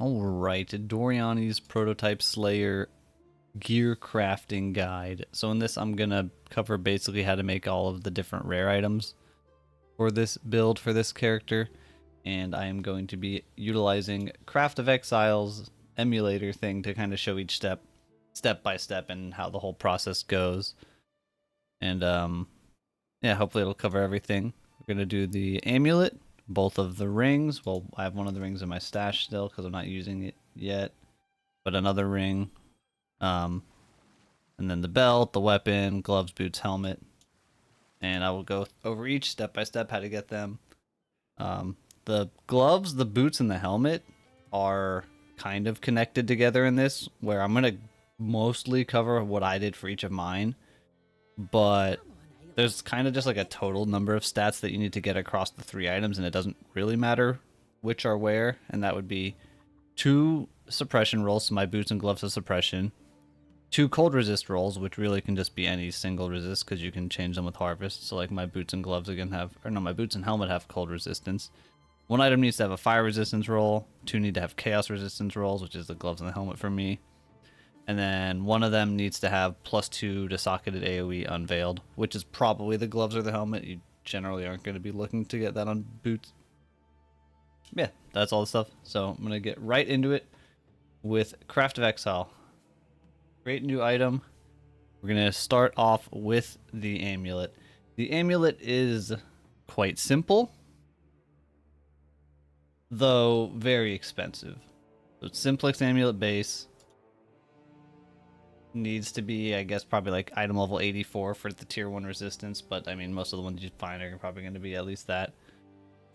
Alright, Doryani's Prototype Slayer Gear Crafting Guide. So in this I'm going to cover basically how to make all of the different rare items for this build for this character. And I am going to be utilizing Craft of Exile's emulator thing to kind of show each step by step, and how the whole process goes. And yeah, hopefully it'll cover everything. We're going to do the amulet, both of the rings. Well, I have one of the rings in my stash still because I'm not using it yet. But another ring. And then the belt, the weapon, gloves, boots, helmet. And I will go over each step by step how to get them. The gloves, the boots, and the helmet are kind of connected together in this, where I'm going to mostly cover what I did for each of mine. But there's kind of just like a total number of stats that you need to get across the three items, and it doesn't really matter which are where. And that would be 2 suppression rolls, so my boots and gloves have suppression. 2 cold resist rolls, which really can just be any single resist because you can change them with harvest. So like my boots and gloves again have, or no, my boots and helmet have cold resistance. 1 item needs to have a fire resistance roll. 2 need to have chaos resistance rolls, which is the gloves and the helmet for me. And then 1 of them needs to have +2 to socketed AoE unveiled, which is probably the gloves or the helmet. You generally aren't going to be looking to get that on boots. Yeah, that's all the stuff. So I'm going to get right into it with Craft of Exile. Create new item. We're going to start off with the amulet. The amulet is quite simple, though very expensive. So it's simplex amulet base. Needs to be, I guess, probably like item level 84 for the tier 1 resistance, but I mean, most of the ones you find are probably going to be at least that.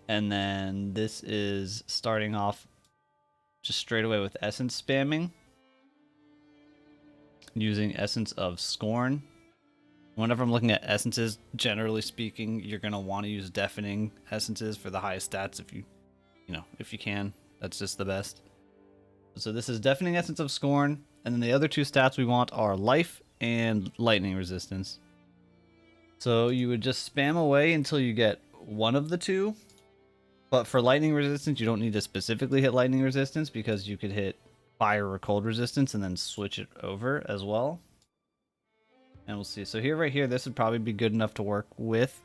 And then this is starting off just straight away with essence spamming, using Essence of Scorn. Whenever I'm looking at essences, generally speaking, you're going to want to use deafening essences for the highest stats if you can. That's just the best. So this is deafening Essence of Scorn, and then the other 2 stats we want are life and lightning resistance. So you would just spam away until you get one of the 2. But for lightning resistance, you don't need to specifically hit lightning resistance, because you could hit fire or cold resistance and then switch it over as well. And we'll see. So right here, this would probably be good enough to work with.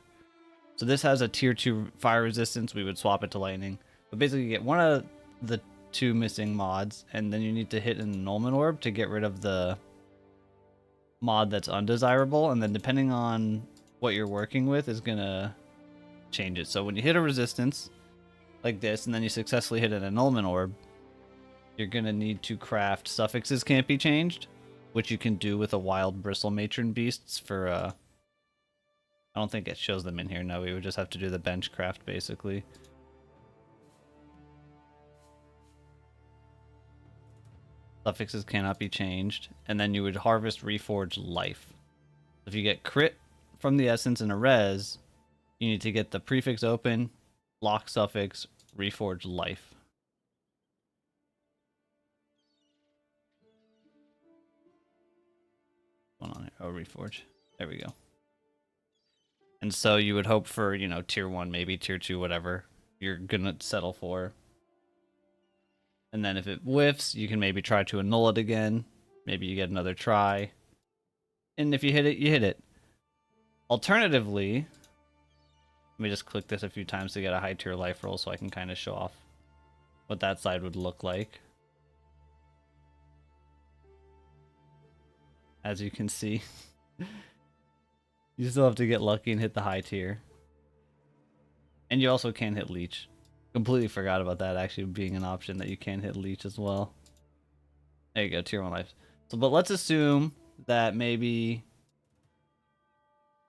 So this has a tier 2 fire resistance. We would swap it to lightning. But basically you get one of the 2 missing mods, and then you need to hit an annulment orb to get rid of the mod that's undesirable. And then depending on what you're working with is gonna change it. So when you hit a resistance like this, and then you successfully hit an annulment orb, you're gonna need to craft suffixes can't be changed, which you can do with a wild bristle matron beasts for I don't think it shows them in here. No, we would just have to do the bench craft basically. Suffixes cannot be changed, and then you would harvest reforged life. If you get crit from the essence in a res, you need to get the prefix open, lock suffix, reforged life. One on here. Oh, reforge. There we go. And so you would hope for, tier 1, maybe tier 2, whatever you're gonna settle for. And then if it whiffs, you can maybe try to annul it again. Maybe you get another try. And if you hit it, you hit it. Alternatively, let me just click this a few times to get a high tier life roll so I can kind of show off what that side would look like. As you can see, you still have to get lucky and hit the high tier. And you also can hit leech. Completely forgot about that actually being an option, that you can hit leech as well. There you go, tier 1 life. So, but let's assume that maybe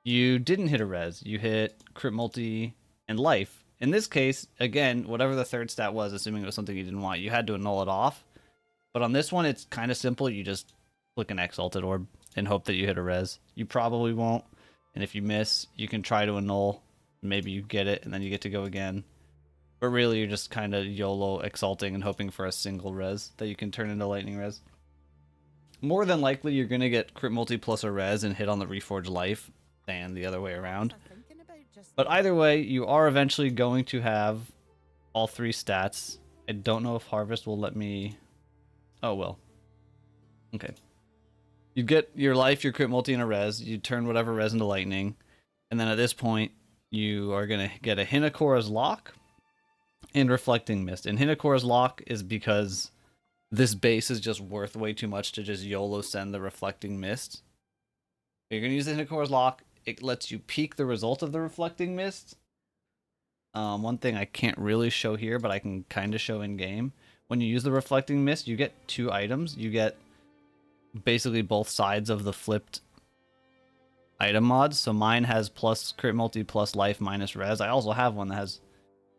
you didn't hit a res. You hit crit multi and life. In this case, again, whatever the third stat was, assuming it was something you didn't want, you had to annul it off. But on this one, it's kind of simple. You just click an exalted orb and hope that you hit a res. You probably won't. And if you miss, you can try to annul. Maybe you get it, and then you get to go again. But really, you're just kind of YOLO exalting and hoping for a single res that you can turn into lightning res. More than likely, you're going to get crit multi plus a res and hit on the reforged life than the other way around. But either way, you are eventually going to have all 3 stats I don't know if harvest will let me. Oh well. Okay. You get your life, your crit multi, and a res. You turn whatever res into lightning, and then at this point, you are gonna get a Hinakora's lock and reflecting mist. And Hinakora's lock is because this base is just worth way too much to just YOLO send the reflecting mist. You're gonna use the Hinakora's lock. It lets you peek the result of the reflecting mist. One thing I can't really show here, but I can kind of show in game. When you use the reflecting mist, you get 2 items. You get basically both sides of the flipped item mods. So mine has plus crit multi, plus life, minus res. I also have one that has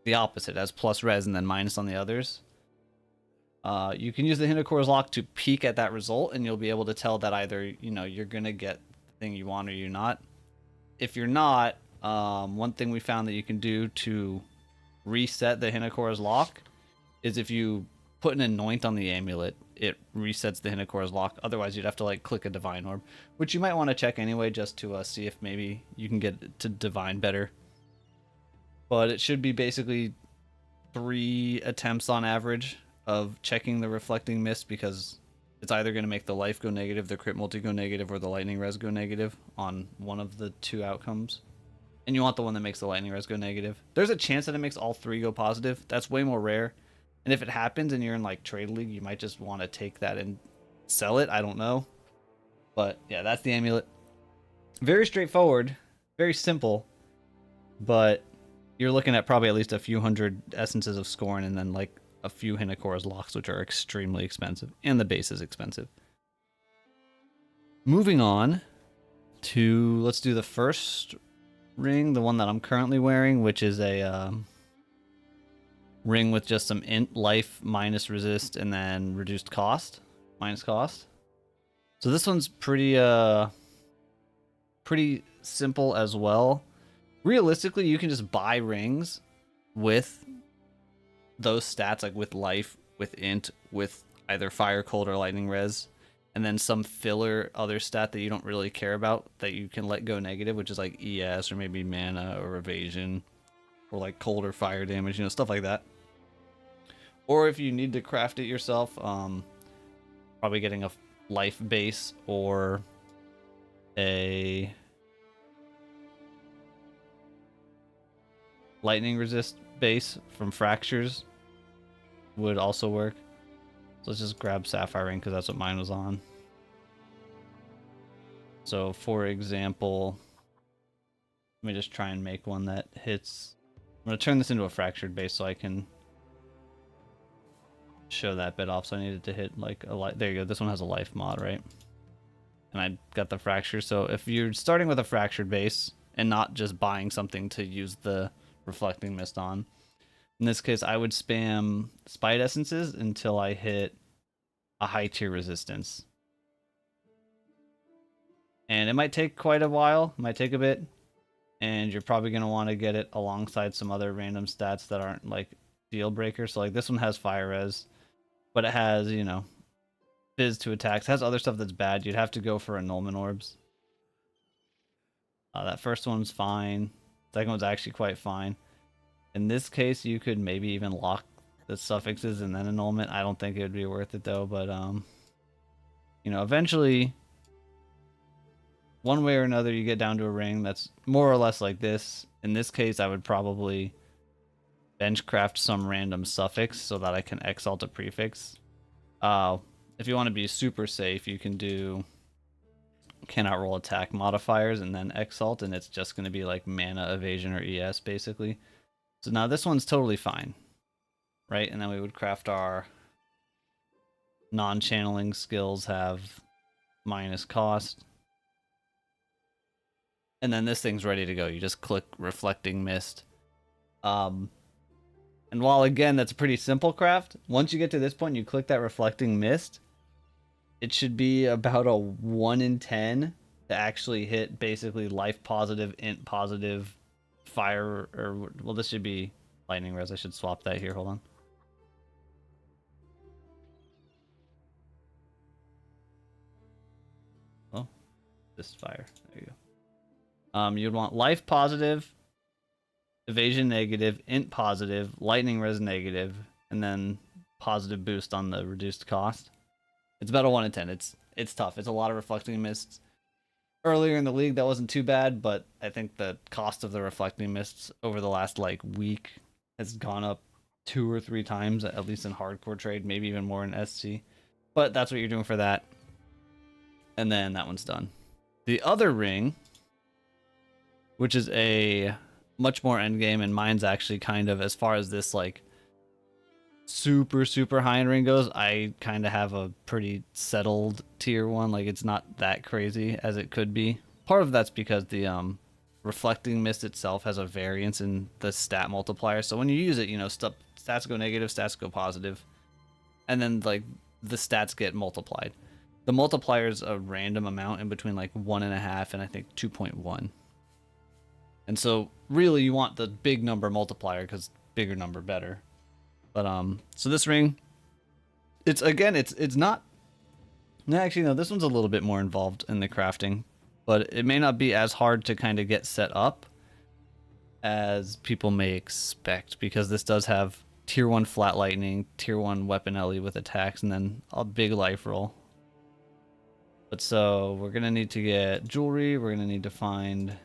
the opposite, has plus res and then minus on the others. You can use the Hinakora's lock to peek at that result, and you'll be able to tell that either you're gonna get the thing you want or you're not. If you're not, one thing we found that you can do to reset the Hinakora's lock is if you put an anoint on the amulet, it resets the Hinakora's lock. Otherwise, you'd have to like click a divine orb, which you might want to check anyway, just to see if maybe you can get to divine better. But it should be basically 3 attempts on average of checking the reflecting mist, because it's either going to make the life go negative, the crit multi go negative, or the lightning res go negative on one of the 2 outcomes. And you want the one that makes the lightning res go negative. There's a chance that it makes all 3 go positive. That's way more rare. And if it happens and you're in like trade league, you might just want to take that and sell it. I don't know. But yeah, that's the amulet. Very straightforward, very simple, but you're looking at probably at least a few hundred essences of scorn and then like a few Hinakora's locks, which are extremely expensive, and the base is expensive. Moving on to, let's do the first ring, the one that I'm currently wearing, which is a ring with just some int life minus resist and then reduced cost minus cost. So this one's pretty simple as well. Realistically, you can just buy rings with those stats, like with life, with int, with either fire, cold, or lightning res, and then some filler other stat that you don't really care about that you can let go negative, which is like ES or maybe mana or evasion or like cold or fire damage, stuff like that. Or if you need to craft it yourself, probably getting a life base or a lightning resist base from fractures would also work. So let's just grab Sapphire Ring because that's what mine was on. So for example, let me just try and make one that hits. I'm going to turn this into a fractured base so I can show that bit off. So I needed to hit like a life. There you go. This one has a life mod, right? And I got the fracture. So if you're starting with a fractured base and not just buying something to use the reflecting mist on, in this case, I would spam Spite Essences until I hit a high tier resistance. And it might take quite a while, it might take a bit, and you're probably going to want to get it alongside some other random stats that aren't like deal breakers. So like this one has fire res, but it has, fizz to attacks, it has other stuff that's bad. You'd have to go for annulment orbs. That first one's fine. Second one's actually quite fine. In this case, you could maybe even lock the suffixes and then annulment. I don't think it would be worth it though, but eventually, one way or another, you get down to a ring that's more or less like this. In this case, I would probably benchcraft some random suffix so that I can exalt a prefix. If you want to be super safe, you can do cannot roll attack modifiers and then exalt, and it's just going to be like mana, evasion, or ES basically. So now this one's totally fine, right? And then we would craft our non-channeling skills have minus cost. And then this thing's ready to go. You just click Reflecting Mist. And while, again, that's a pretty simple craft, once you get to this point, you click that Reflecting Mist, it should be about a 1 in 10 to actually hit basically life positive, int positive, fire, or, well, this should be lightning res. I should swap that here. Hold on. Oh, this is fire. There you go. You'd want life positive, evasion negative, int positive, lightning res negative, and then positive boost on the reduced cost. It's about a 1 in 10. It's tough. It's a lot of reflecting mists. Earlier in the league, that wasn't too bad, but I think the cost of the reflecting mists over the last like week has gone up 2 or 3 times, at least in hardcore trade, maybe even more in SC. But that's what you're doing for that. And then that one's done. The other ring, which is a much more endgame, and mine's actually kind of, as far as this like super high end ring goes, I kind of have a pretty settled tier 1. Like, it's not that crazy as it could be. Part of that's because the reflecting mist itself has a variance in the stat multiplier, so when you use it, you know, stats go negative, stats go positive, and then like the stats get multiplied. The multiplier is a random amount in between like 1.5 and I think 2.1. And so really you want the big number multiplier, because bigger number better. But so this ring, it's not, actually no, this one's a little bit more involved in the crafting, but it may not be as hard to kind of get set up as people may expect, because this does have tier 1 flat lightning, tier 1 weapon LE with attacks, and then a big life roll. But so we're gonna need to get jewelry, we're gonna need to find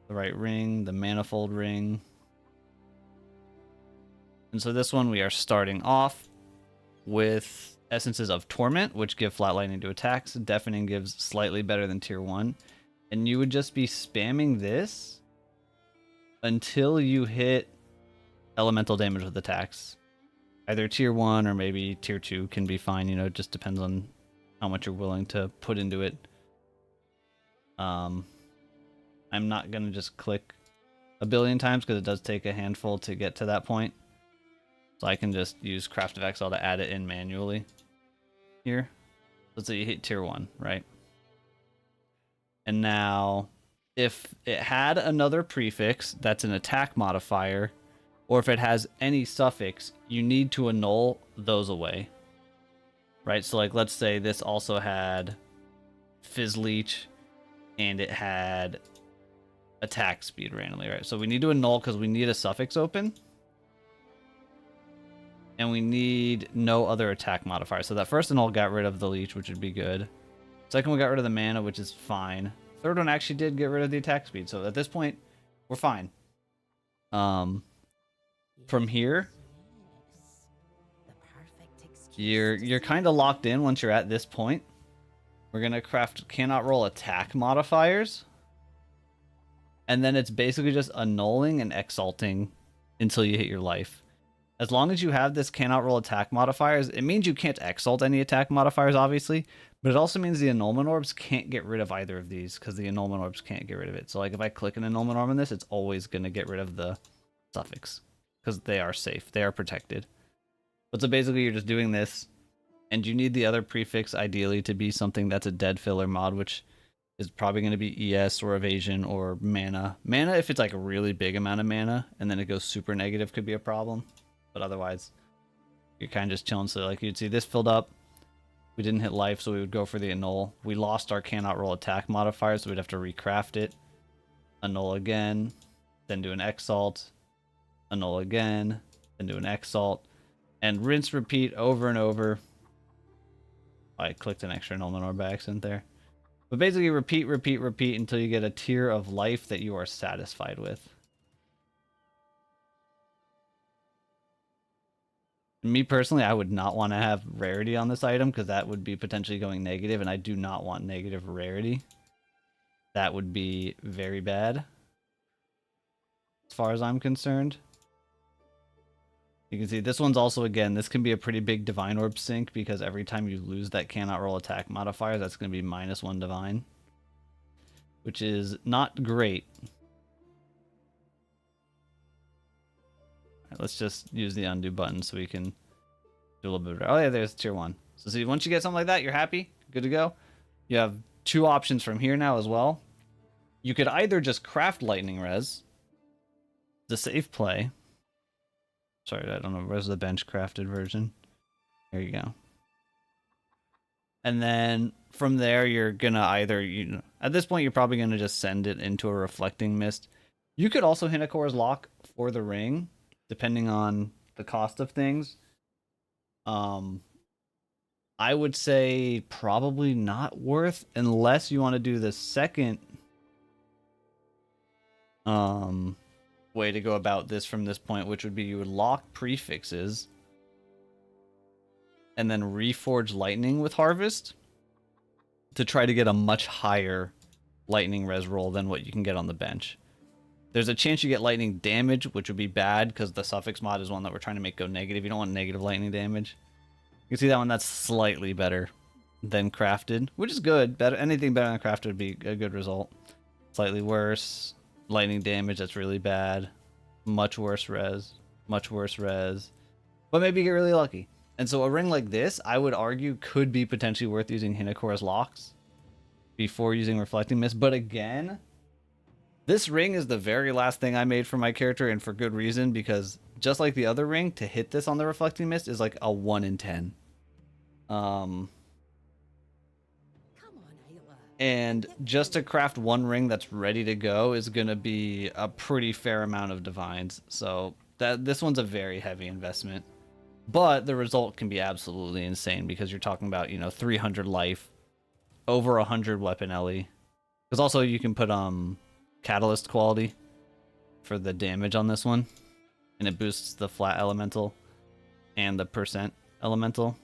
the right ring, the manifold ring. And so this one we are starting off with Essences of Torment, which give flat lightning to attacks. Deafening gives slightly better than tier 1. And you would just be spamming this until you hit elemental damage with attacks. Either tier 1 or maybe tier 2 can be fine, you know, it just depends on how much you're willing to put into it. I'm not going to just click a billion times because it does take a handful to get to that point. So I can just use Craft of Exile to add it in manually here. Let's say you hit tier 1, right? And now, if it had another prefix that's an attack modifier, or if it has any suffix, you need to annul those away. Right? So like, let's say this also had Fizz Leech, and it had attack speed randomly, right? So we need to annul because we need a suffix open. And we need no other attack modifier. So that first annul got rid of the leech, which would be good. Second one got rid of the mana, which is fine. Third one actually did get rid of the attack speed. So at this point, we're fine. From here, you're kind of locked in once you're at this point. We're gonna craft cannot roll attack modifiers. And then it's basically just annulling and exalting until you hit your life. As long as you have this cannot roll attack modifiers, it means you can't exalt any attack modifiers, obviously, but it also means the annulment orbs can't get rid of either of these, because the annulment orbs can't get rid of it. So like if I click an annulment orb on this, it's always going to get rid of the suffix, because they are safe, they are protected. But so basically you're just doing this, and you need the other prefix ideally to be something that's a dead filler mod, which is probably going to be ES or evasion or mana. Mana, if it's like a really big amount of mana, and then it goes super negative, could be a problem. But otherwise, you're kind of just chilling. So like you'd see this filled up. We didn't hit life, so we would go for the annul. We lost our cannot roll attack modifier, so we'd have to recraft it. Annul again, then do an exalt. Annul again, then do an exalt. And rinse, repeat over and over. I clicked an extra annulment orb by accident there. But basically repeat until you get a tier of life that you are satisfied with. Me personally, I would not want to have rarity on this item, because that would be potentially going negative, and I do not want negative rarity. That would be very bad, as far as I'm concerned. You can see this one's also, again, this can be a pretty big Divine Orb sink, because every time you lose that cannot roll attack modifier, that's going to be -1 Divine, which is not great. Right, let's just use the undo button so we can do a little bit better. Oh yeah, there's tier 1. So see, once you get something like that, you're happy, good to go. You have 2 options from here now as well. You could either just craft lightning res, the safe play. Sorry, I don't know, where's the bench crafted version? There you go. And then from there, you're gonna either, you know, at this point, you're probably gonna just send it into a reflecting mist. You could also hit a Core's Lock for the ring, depending on the cost of things. Um, I would say probably not worth unless you want to do the second um way to go about this from this point, which would be you would lock prefixes and then reforge lightning with harvest to try to get a much higher lightning res roll than what you can get on the bench. There's a chance you get lightning damage, which would be bad because the suffix mod is one that we're trying to make go negative. You don't want negative lightning damage. You can see that one, that's slightly better than crafted, which is good. Better, anything better than crafted would be a good result. Slightly worse. Lightning damage, that's really bad. Much worse res. Much worse res. But maybe you get really lucky. And so a ring like this, I would argue, could be potentially worth using Hinakora's locks before using Reflecting Mist. But again, this ring is the very last thing I made for my character, and for good reason, because just like the other ring, to hit this on the Reflecting Mist is like a 1 in 10. And just to craft one ring that's ready to go is going to be a pretty fair amount of divines. So this one's a very heavy investment. But the result can be absolutely insane because you're talking about, 300 life, over 100 weapon LE. Because also you can put catalyst quality for the damage on this one, and it boosts the flat elemental and the percent elemental.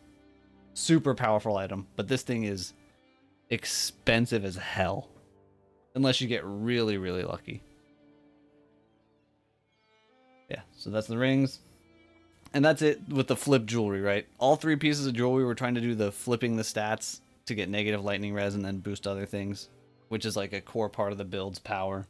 Super powerful item, but this thing is expensive as hell unless you get really, really lucky. Yeah, so that's the rings. And that's it with the flip jewelry, right? All three pieces of jewelry, we're trying to do the flipping the stats to get negative lightning res and then boost other things, which is like a core part of the build's power.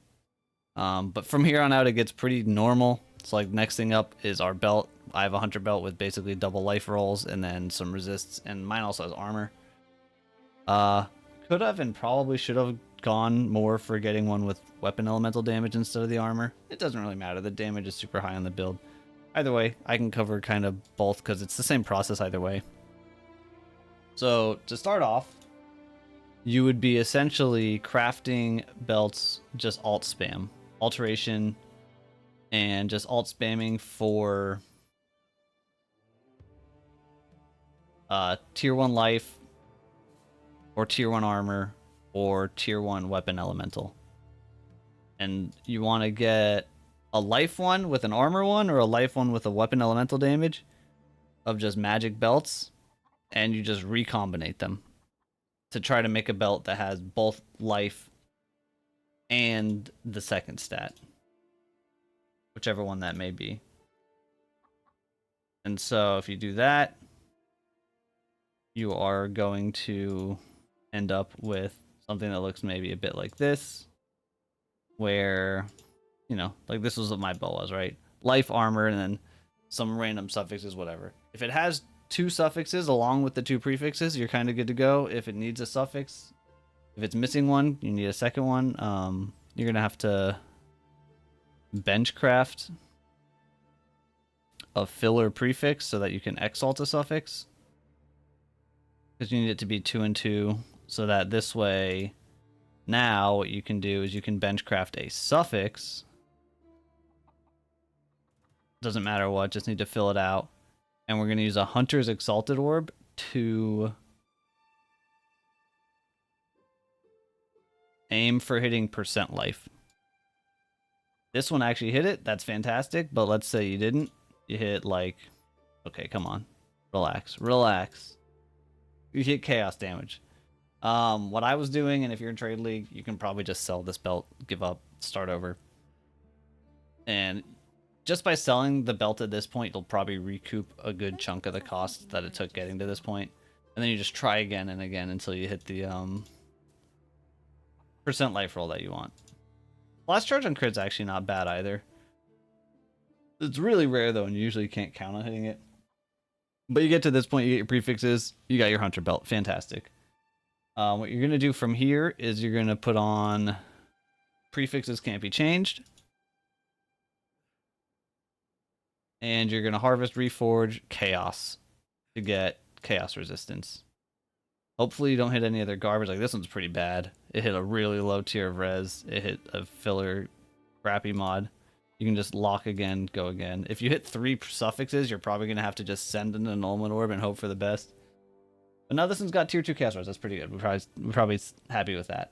But from here on out, it gets pretty normal. So like next thing up is our belt. I have a hunter belt with basically double life rolls and then some resists, and mine also has armor. Could have and probably should have gone more for getting one with weapon elemental damage instead of the armor. It doesn't really matter. The damage is super high on the build. Either way, I can cover kind of both because it's the same process either way. So to start off, you would be essentially crafting belts, just alt spam, alteration, and just alt spamming for tier 1 life, or tier 1 armor, or tier 1 weapon elemental. And you want to get a life one with an armor one, or a life one with a weapon elemental damage of just magic belts, and you just recombinate them to try to make a belt that has both life and the second stat, whichever one that may be. And so if you do that, you are going to end up with something that looks maybe a bit like this, where, like this was what my belt was, right? Life, armor, and then some random suffixes, whatever. If it has 2 suffixes along with the 2 prefixes, you're kind of good to go. If it needs a suffix, if it's missing one, you need a second one. You're going to have to bench craft a filler prefix so that you can exalt a suffix, because you need it to be 2 and 2, so that this way, now what you can do is you can bench craft a suffix. Doesn't matter what, just need to fill it out. And we're going to use a Hunter's Exalted Orb to aim for hitting percent life. This one actually hit it. That's fantastic. But let's say you didn't. You hit like... Okay, come on. Relax. Relax. You hit chaos damage. What I was doing, and if you're in Trade League, you can probably just sell this belt, give up, start over. And just by selling the belt at this point, you'll probably recoup a good chunk of the cost that it took getting to this point. And then you just try again and again until you hit the percent life roll that you want. Last charge on crit's actually not bad either. It's really rare though, and you usually can't count on hitting it. But you get to this point, you get your prefixes, you got your hunter belt. Fantastic. What you're going to do from here is you're going to put on prefixes can't be changed. And you're going to harvest, reforge, chaos to get chaos resistance. Hopefully you don't hit any other garbage. Like this one's pretty bad. It hit a really low tier of res. It hit a filler crappy mod. You can just lock again, go again. If you hit 3 suffixes, you're probably going to have to just send an annulment orb and hope for the best. But now this one's got tier 2 cast res. That's pretty good. We're probably happy with that.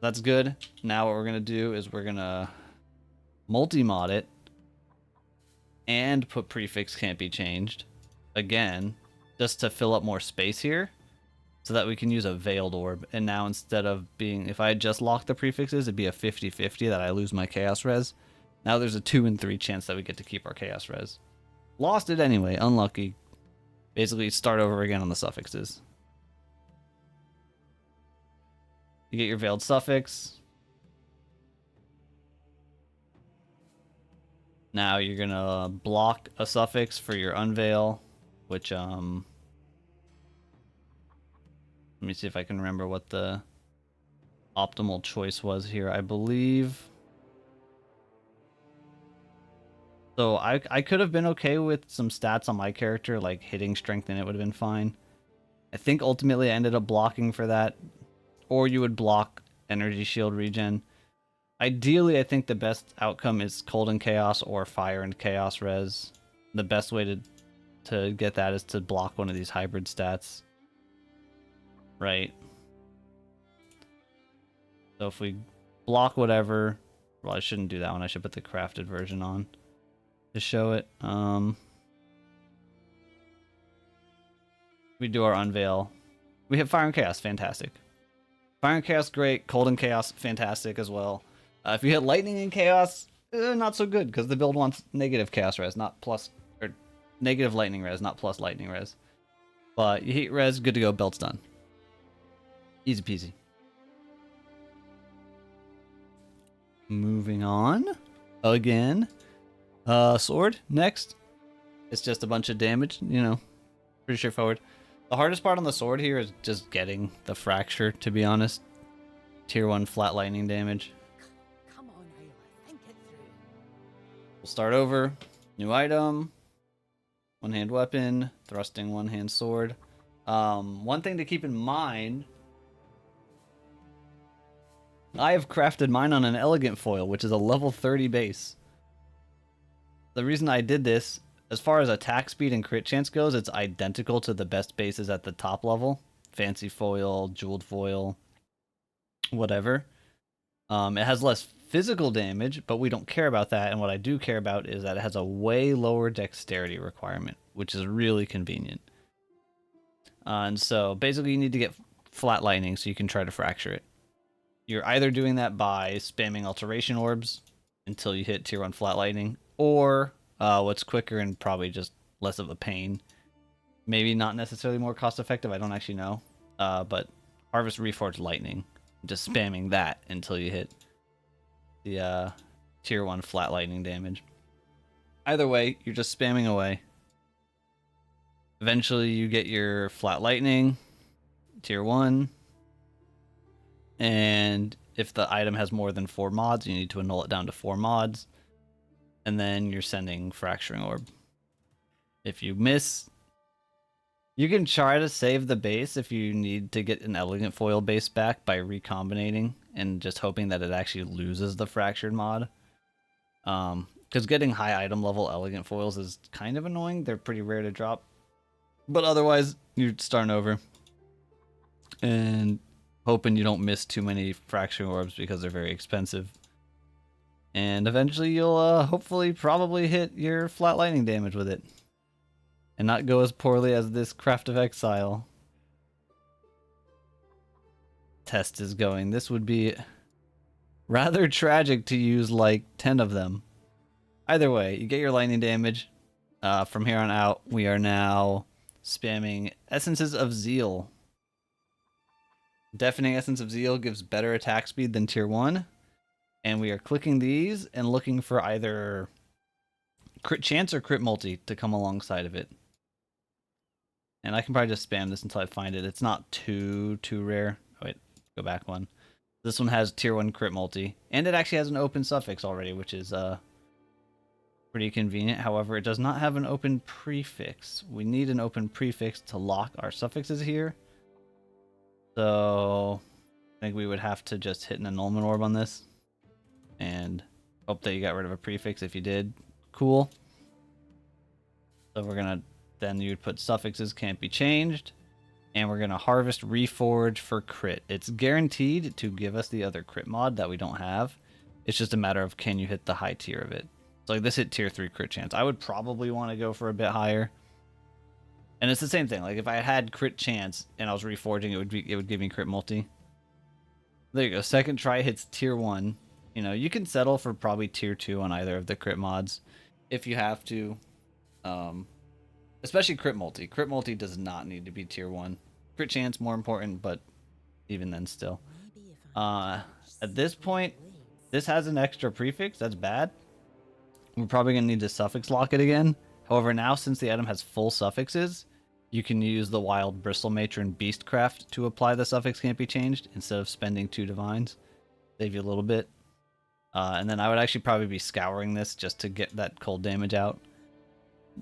That's good. Now what we're going to do is we're going to multi-mod it and put prefix can't be changed again, just to fill up more space here so that we can use a veiled orb. And now instead of being, if I had just locked the prefixes, it'd be a 50-50 that I lose my chaos res. Now there's a 2 in 3 chance that we get to keep our chaos res. Lost it anyway, unlucky. Basically start over again on the suffixes. You get your veiled suffix. Now you're gonna block a suffix for your unveil, which let me see if I can remember what the optimal choice was here. I believe so I could have been okay with some stats on my character, like hitting strength in it would have been fine. I think ultimately I ended up blocking for that. Or you would block energy shield regen. Ideally, I think the best outcome is cold and chaos or fire and chaos res. The best way to get that is to block one of these hybrid stats. Right? So if we block whatever... Well, I shouldn't do that one. I should put the crafted version on to show it. We do our unveil. We hit fire and chaos. Fantastic. Fire and chaos, great. Cold and chaos, fantastic as well. If you hit lightning and chaos, not so good, because the build wants negative chaos res, not plus, or negative lightning res, not plus lightning res. But you hit res, good to go, belt's done. Easy peasy. Moving on. Again. Sword, next. It's just a bunch of damage, you know, pretty straightforward. The hardest part on the sword here is just getting the fracture, to be honest. Tier 1 flat lightning damage. Come on, Ayla, think it through. We'll start over. New item. One-hand weapon. Thrusting one-hand sword. One thing to keep in mind... I have crafted mine on an elegant foil, which is a level 30 base. The reason I did this, as far as attack speed and crit chance goes, it's identical to the best bases at the top level. Fancy foil, jeweled foil, whatever. It has less physical damage, but we don't care about that. And what I do care about is that it has a way lower dexterity requirement, which is really convenient. And so basically you need to get flat lightning so you can try to fracture it. You're either doing that by spamming alteration orbs until you hit tier 1 flat lightning, or what's quicker and probably just less of a pain, maybe not necessarily more cost effective, I don't actually know, but Harvest Reforged Lightning, just spamming that until you hit the tier 1 flat lightning damage. Either way, you're just spamming away. Eventually you get your flat lightning, tier 1, and if the item has more than 4 mods, you need to annul it down to 4 mods. And then you're sending Fracturing Orb. If you miss, you can try to save the base if you need to get an Elegant Foil base back by recombinating and just hoping that it actually loses the Fractured mod. Because getting high item level Elegant Foils is kind of annoying. They're pretty rare to drop. But otherwise, you're starting over. And hoping you don't miss too many Fracturing Orbs because they're very expensive. And eventually you'll hopefully probably hit your flat lightning damage with it. And not go as poorly as this Craft of Exile test is going. This would be rather tragic to use like 10 of them. Either way, you get your lightning damage. From here on out, we are now spamming Essences of Zeal. Deafening Essence of Zeal gives better attack speed than tier 1. And we are clicking these and looking for either crit chance or crit multi to come alongside of it. And I can probably just spam this until I find it. It's not too rare. Oh, wait, go back one. This one has tier 1 crit multi. And it actually has an open suffix already, which is pretty convenient. However, it does not have an open prefix. We need an open prefix to lock our suffixes here. So I think we would have to just hit an annulment orb on this and Hope that you got rid of a prefix. If you did, cool. So we're gonna, then you'd put suffixes can't be changed. And we're gonna harvest Reforge for crit. It's guaranteed to give us the other crit mod that we don't have. It's just a matter of can you hit the high tier of it. So like this hit tier 3 crit chance. I would probably want to go for a bit higher. And it's the same thing. Like if I had crit chance and I was reforging, it would give me crit multi. There you go. Second try hits tier 1. You know, you can settle for probably tier 2 on either of the crit mods if you have to. Especially crit multi. Crit multi does not need to be tier 1. Crit chance more important, but even then still. At this point, this has an extra prefix. That's bad. We're probably going to need to suffix lock it again. However, now since the item has full suffixes, you can use the Wild Bristle Matron Beastcraft to apply the suffix can't be changed instead of spending 2 divines. Save you a little bit. And then I would actually probably be scouring this just to get that cold damage out.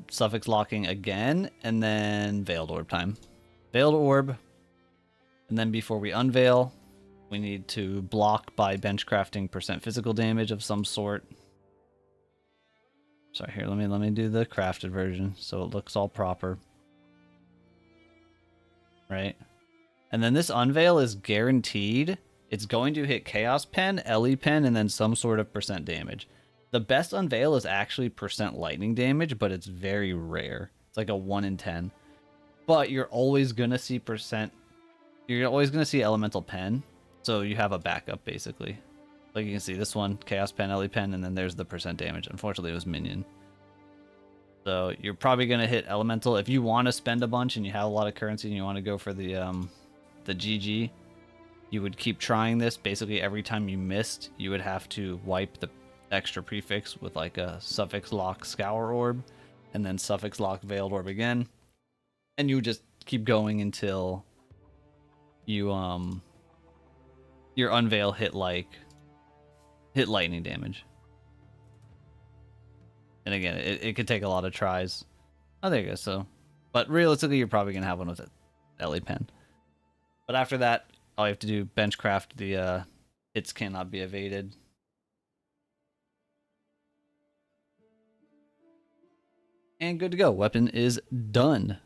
Suffix locking again, and then Veiled Orb time. Veiled Orb, and then before we unveil, we need to block by bench crafting % physical damage of some sort. Sorry, here, let me do the crafted version so it looks all proper. Right? And then this unveil is guaranteed. It's going to hit Chaos Pen, Ellie Pen, and then some sort of % damage. The best unveil is actually % lightning damage, but it's very rare. It's like a 1 in 10. But you're always going to see you're always going to see elemental pen, so you have a backup basically. Like you can see this one, Chaos Pen, Ellie Pen, and then there's the % damage. Unfortunately, it was minion. So you're probably going to hit elemental. If you want to spend a bunch and you have a lot of currency and you want to go for the GG, you would keep trying this. Basically, every time you missed, you would have to wipe the extra prefix with like a suffix lock Scour Orb, and then suffix lock Veiled Orb again. And you would just keep going until you your unveil hit lightning damage. And again, it could take a lot of tries. Oh, there you go. So, but realistically, you're probably gonna have one with Ellie Pen. But after that, all you have to do benchcraft the hits cannot be evaded. And good to go. Weapon is done.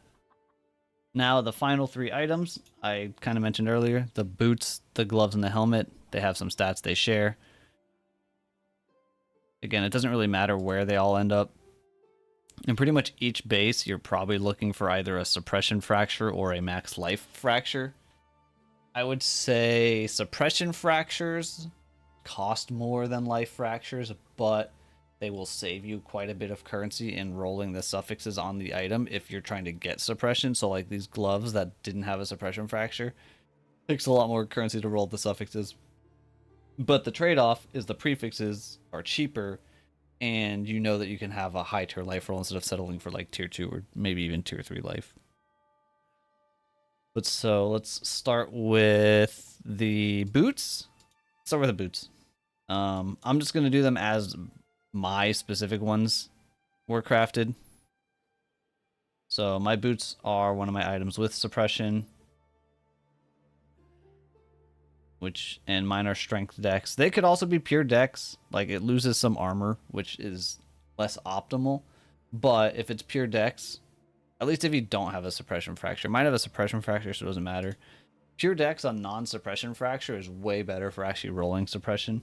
Now the final 3 items I kind of mentioned earlier: the boots, the gloves, and the helmet. They have some stats they share. Again, it doesn't really matter where they all end up. In pretty much each base, you're probably looking for either a suppression fracture or a max life fracture. I would say suppression fractures cost more than life fractures, but they will save you quite a bit of currency in rolling the suffixes on the item if you're trying to get suppression. So like these gloves that didn't have a suppression fracture, takes a lot more currency to roll the suffixes. But the trade-off is the prefixes are cheaper, and you know that you can have a high tier life roll instead of settling for like tier 2 or maybe even tier 3 life. But so let's start with the boots. Start with the boots. I'm just gonna do them as my specific ones were crafted. So my boots are one of my items with suppression, and mine are strength dex. They could also be pure dex. Like it loses some armor, which is less optimal. But if it's pure dex, at least if you don't have a suppression fracture, mine have a suppression fracture, so it doesn't matter. Pure dex on non-suppression fracture is way better for actually rolling suppression.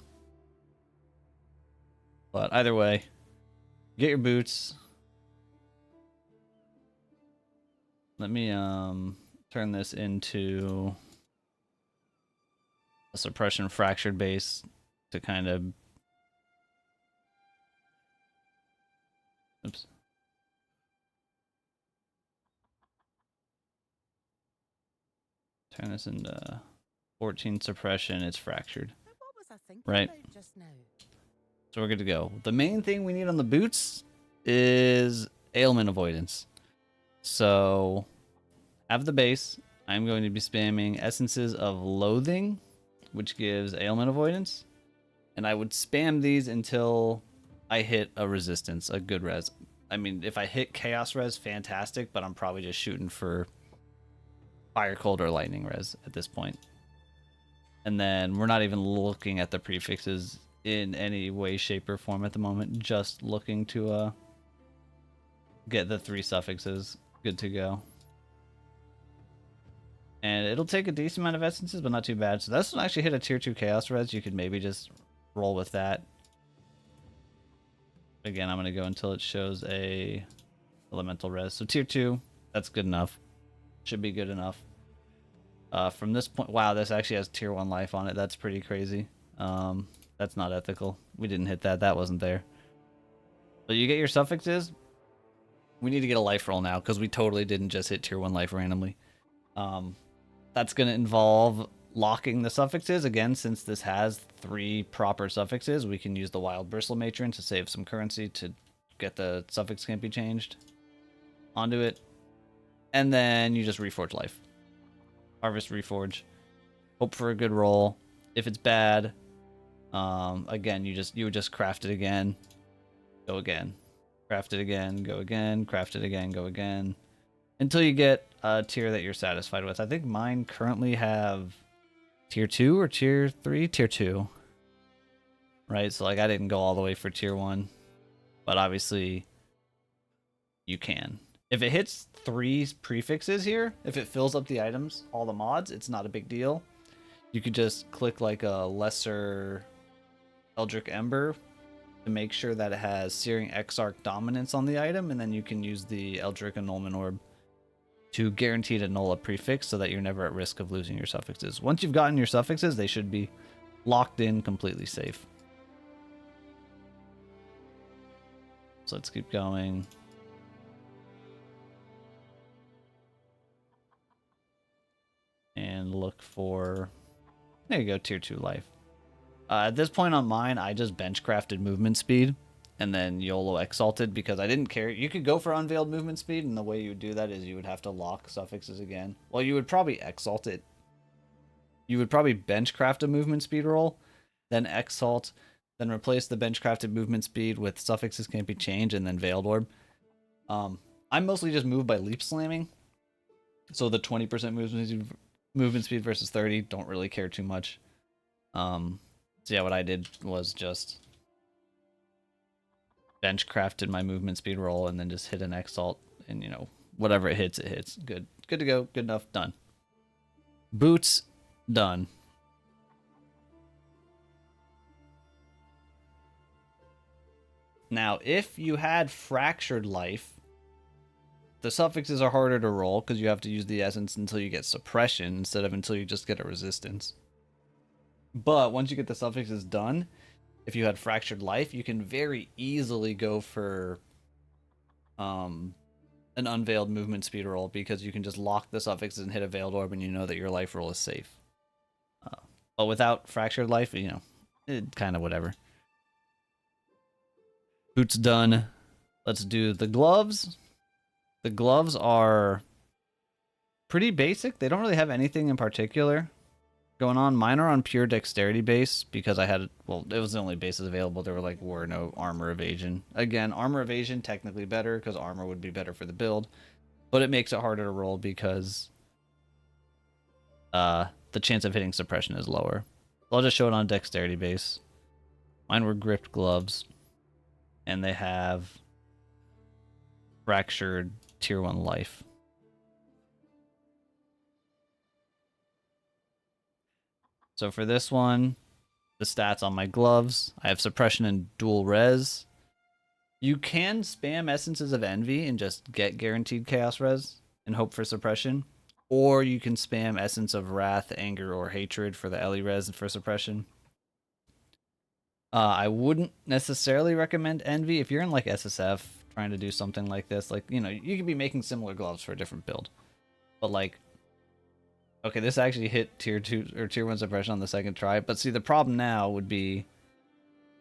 But either way, get your boots. Let me turn this into a suppression fractured base to kind of... Oops. Turn this into 14 suppression. It's fractured. What was I thinking right. about just now? So we're good to go. The main thing we need on the boots is ailment avoidance. So, have the base. I'm going to be spamming Essences of Loathing, which gives ailment avoidance. And I would spam these until I hit a resistance, a good res. I mean, if I hit Chaos res, fantastic, but I'm probably just shooting for Fire, Cold, or Lightning res at this point. And then we're not even looking at the prefixes in any way, shape, or form at the moment. Just looking to get the 3 suffixes good to go. And it'll take a decent amount of essences, but not too bad. So this one actually hit a tier 2 chaos res. You could maybe just roll with that. Again, I'm going to go until it shows a elemental res. So tier 2, that's good enough. Should be good enough. From this point, wow, this actually has tier 1 life on it. That's pretty crazy. That's not ethical. We didn't hit that. That wasn't there. So you get your suffixes. We need to get a life roll now because we totally didn't just hit tier 1 life randomly. That's going to involve locking the suffixes. Again, since this has 3 proper suffixes, we can use the Wild Bristle Matron to save some currency to get the suffix can't be changed onto it. And then you just reforge life. Harvest, reforge. Hope for a good roll. If it's bad, again, you would just craft it again. Go again. Craft it again. Go again. Craft it again. Go again. Until you get a tier that you're satisfied with. I think mine currently have tier 2 or tier 3? Tier 2. Right? So, like, I didn't go all the way for tier 1. But obviously, you can. If it hits 3 prefixes here, if it fills up the items, all the mods, it's not a big deal. You could just click, like, a lesser Eldritch Ember to make sure that it has Searing Exarch dominance on the item, and then you can use the Eldritch Annulment Orb to guarantee to null a prefix so that you're never at risk of losing your suffixes. Once you've gotten your suffixes, they should be locked in, completely safe. So let's keep going. And look for... There you go, tier 2 life. At this point on mine, I just bench crafted movement speed and then YOLO exalted because I didn't care. You could go for unveiled movement speed, and the way you would do that is you would have to lock suffixes again. Well, you would probably exalt it. You would probably bench craft a movement speed roll, then exalt, then replace the bench crafted movement speed with suffixes can't be changed, and then veiled orb. I'm mostly just moved by leap slamming. So the 20% movement speed versus 30, don't really care too much. So yeah, what I did was just bench crafted my movement speed roll and then just hit an exalt, and whatever it hits, it hits. Good to go. Good enough. Done. Boots done. Now, if you had fractured life, the suffixes are harder to roll because you have to use the essence until you get suppression instead of until you just get a resistance. But once you get the suffixes done, if you had fractured life, you can very easily go for an unveiled movement speed roll because you can just lock the suffixes and hit a veiled orb, and you know that your life roll is safe. But without fractured life, it kind of whatever. Boots done. Let's do the gloves. The gloves are pretty basic. They don't really have anything in particular going on. Mine are on pure dexterity base because it was the only bases available. There were no armor evasion. Again, armor evasion technically better because armor would be better for the build, but it makes it harder to roll because the chance of hitting suppression is lower. So I'll just show it on dexterity base. Mine were gripped gloves, and they have fractured tier 1 life. So for this one, the stats on my gloves, I have suppression and dual res. You can spam Essences of Envy and just get guaranteed chaos res and hope for suppression. Or you can spam Essence of Wrath, Anger, or Hatred for the Ellie res for suppression. I wouldn't necessarily recommend Envy if you're in SSF trying to do something like this. You could be making similar gloves for a different build. But okay, this actually hit tier 2 or tier 1 suppression on the second try. But see, the problem now would be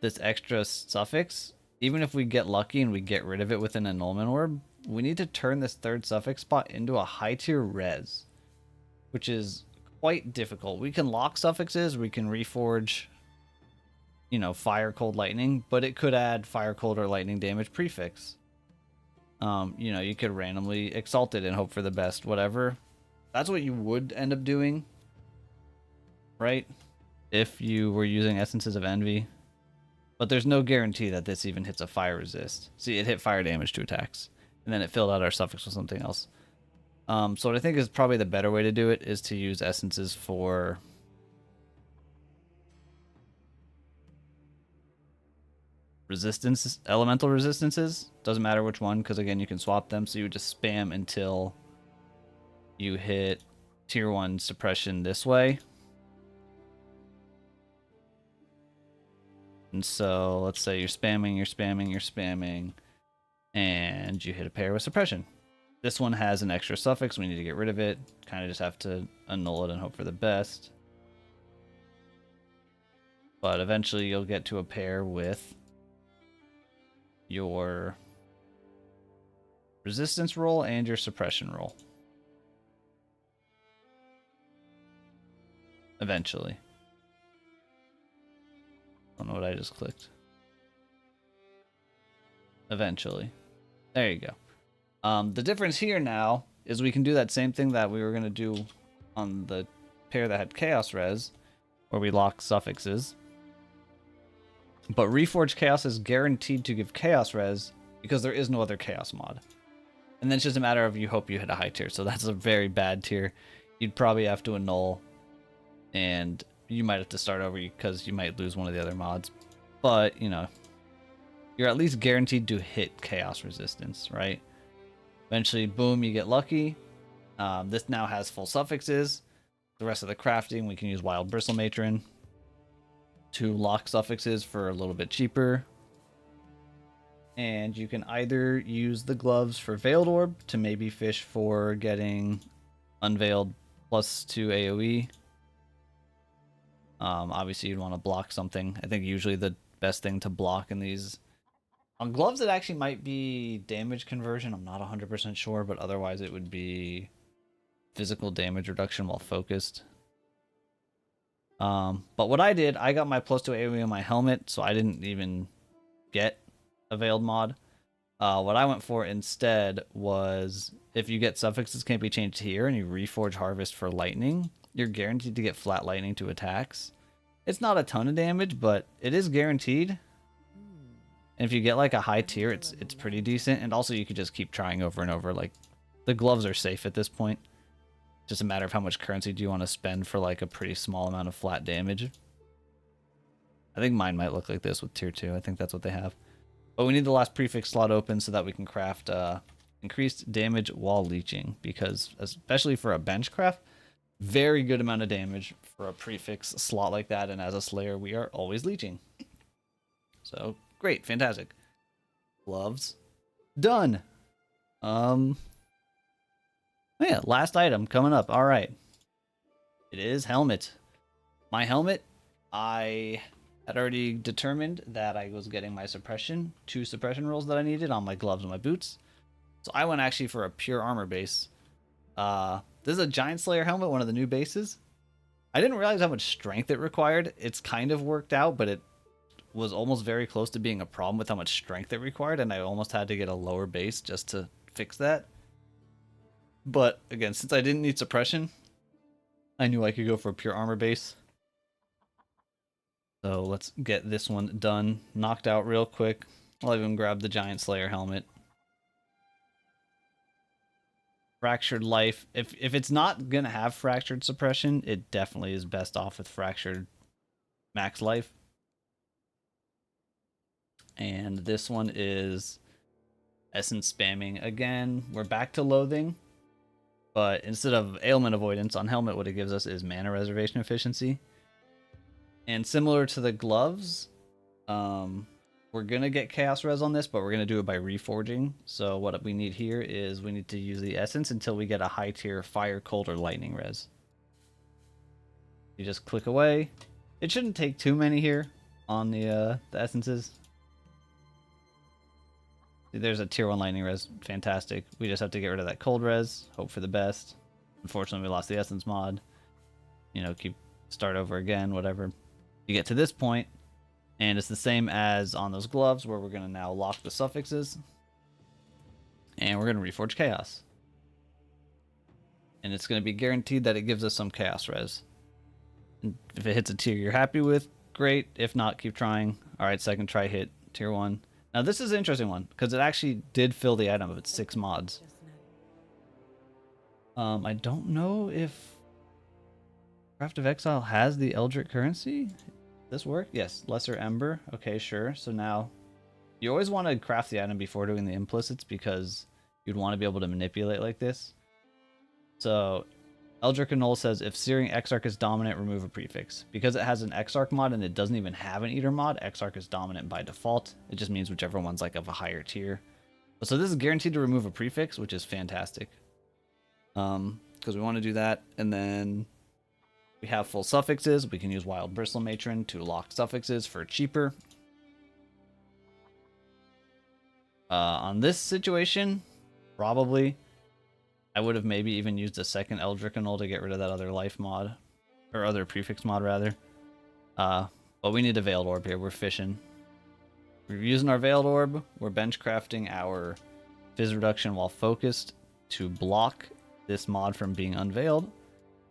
this extra suffix. Even if we get lucky and we get rid of it with an annulment orb, we need to turn this third suffix spot into a high tier res, which is quite difficult. We can lock suffixes, we can reforge, fire, cold, lightning, but it could add fire, cold, or lightning damage prefix. You could randomly exalt it and hope for the best, whatever. That's what you would end up doing, right? If you were using Essences of Envy. But there's no guarantee that this even hits a fire resist. See, it hit fire damage to attacks, and then it filled out our suffix with something else. So what I think is probably the better way to do it is to use essences for resistance, elemental resistances. Doesn't matter which one, because again, you can swap them. So you would just spam until you hit tier 1 suppression this way. And so let's say you're spamming, and you hit a pair with suppression. This one has an extra suffix. We need to get rid of it. Kind of just have to annul it and hope for the best. But eventually you'll get to a pair with your resistance roll and your suppression roll. Eventually. I don't know what I just clicked. Eventually. There you go. The difference here now is we can do that same thing that we were going to do on the pair that had Chaos Res, where we lock suffixes. But Reforged Chaos is guaranteed to give Chaos Res because there is no other Chaos mod. And then it's just a matter of you hope you hit a high tier. So that's a very bad tier. You'd probably have to annul, and you might have to start over because you might lose one of the other mods. But, you know, you're at least guaranteed to hit Chaos Resistance, right? Eventually, boom, you get lucky. This now has full suffixes. The rest of the crafting, we can use Wild Bristle Matron to lock suffixes for a little bit cheaper. And you can either use the gloves for Veiled Orb to maybe fish for getting Unveiled +2 AoE. Obviously, you'd want to block something. I think usually the best thing to block in these... On gloves, it actually might be damage conversion. I'm not 100% sure, but otherwise it would be physical damage reduction while focused. But what I did, I got my +2 AoE on my helmet, so I didn't even get a Veiled mod. What I went for instead was, if you get suffixes can't be changed here and you reforge Harvest for lightning, you're guaranteed to get flat lightning to attacks. It's not a ton of damage, but it is guaranteed. And if you get like a high tier, it's pretty decent. And also you could just keep trying over and over. Like, the gloves are safe at this point. Just a matter of how much currency do you want to spend for like a pretty small amount of flat damage. I think mine might look like this with tier 2. I think that's what they have. But we need the last prefix slot open so that we can craft increased damage while leeching. Because especially for a bench craft, very good amount of damage for a prefix slot like that. And as a slayer, we are always leeching. So... great, fantastic. Gloves. Done. Yeah, last item coming up. All right. It is helmet. My helmet, I had already determined that I was getting my suppression, 2 suppression rolls that I needed on my gloves and my boots. So I went actually for a pure armor base. This is a Giant Slayer helmet, one of the new bases. I didn't realize how much strength it required. It's kind of worked out, but it was almost very close to being a problem with how much strength it required, and I almost had to get a lower base just to fix that. But again, since I didn't need suppression, I knew I could go for a pure armor base. So let's get this one done, knocked out real quick. I'll even grab the Giant Slayer helmet. Fractured life. If it's not gonna have fractured suppression, it definitely is best off with fractured max life. And this one is essence spamming again. We're back to loathing, but instead of ailment avoidance on helmet, what it gives us is mana reservation efficiency. And similar to the gloves, we're gonna get chaos res on this, but we're gonna do it by reforging. So what we need here is we need to use the essence until we get a high tier fire, cold, or lightning res. You just click away. It shouldn't take too many here on the essences. There's a tier 1 lightning res, fantastic. We just have to get rid of that cold res, hope for the best. Unfortunately, we lost the essence mod. You know, start over again, whatever. You get to this point, and it's the same as on those gloves, where we're going to now lock the suffixes. And we're going to reforge chaos. And it's going to be guaranteed that it gives us some chaos res. And if it hits a tier you're happy with, great. If not, keep trying. All right, second try hit tier 1. Now this is an interesting one because it actually did fill the item of its 6 mods. I don't know if Craft of Exile has the Eldritch currency. Does this work? Yes, Lesser Ember. Okay, sure. So now you always want to craft the item before doing the implicits because you'd want to be able to manipulate like this. So Eldritch Null says if Searing Exarch is dominant, remove a prefix. Because it has an Exarch mod and it doesn't even have an Eater mod, Exarch is dominant by default. It just means whichever one's like of a higher tier. So this is guaranteed to remove a prefix, which is fantastic. Because we want to do that. And then we have full suffixes. We can use Wild Bristle Matron to lock suffixes for cheaper. On this situation, probably I would have maybe even used a second Eldritch Null to get rid of that other life mod. Or other prefix mod, rather. But we need a Veiled Orb here. We're fishing. We're using our Veiled Orb. We're bench crafting our Fizz Reduction while focused to block this mod from being unveiled.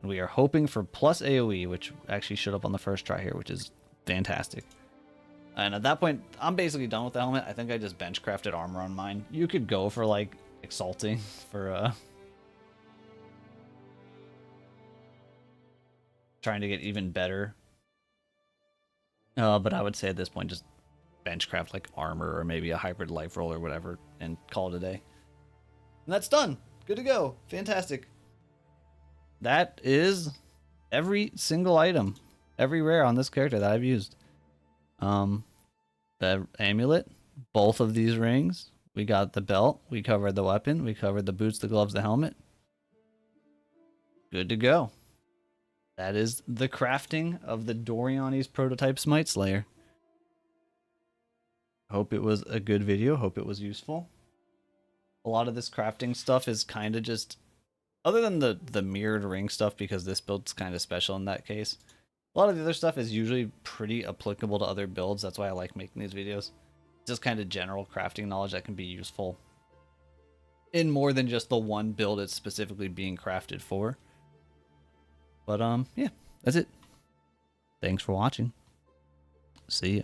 And we are hoping for plus AoE, which actually showed up on the first try here, which is fantastic. And at that point, I'm basically done with the helmet. I think I just bench crafted armor on mine. You could go for like Exalting for trying to get even better. But I would say at this point, just bench craft like armor or maybe a hybrid life roll or whatever and call it a day. And that's done. Good to go. Fantastic. That is every single item, every rare on this character that I've used. The amulet, both of these rings. We got the belt. We covered the weapon. We covered the boots, the gloves, the helmet. Good to go. That is the crafting of the Doryani's prototype Smite Slayer. Hope it was a good video. Hope it was useful. A lot of this crafting stuff is kind of just, other than the mirrored ring stuff, because this build's kind of special in that case. A lot of the other stuff is usually pretty applicable to other builds. That's why I like making these videos. Just kind of general crafting knowledge that can be useful in more than just the one build it's specifically being crafted for. But yeah, that's it. Thanks for watching. See ya.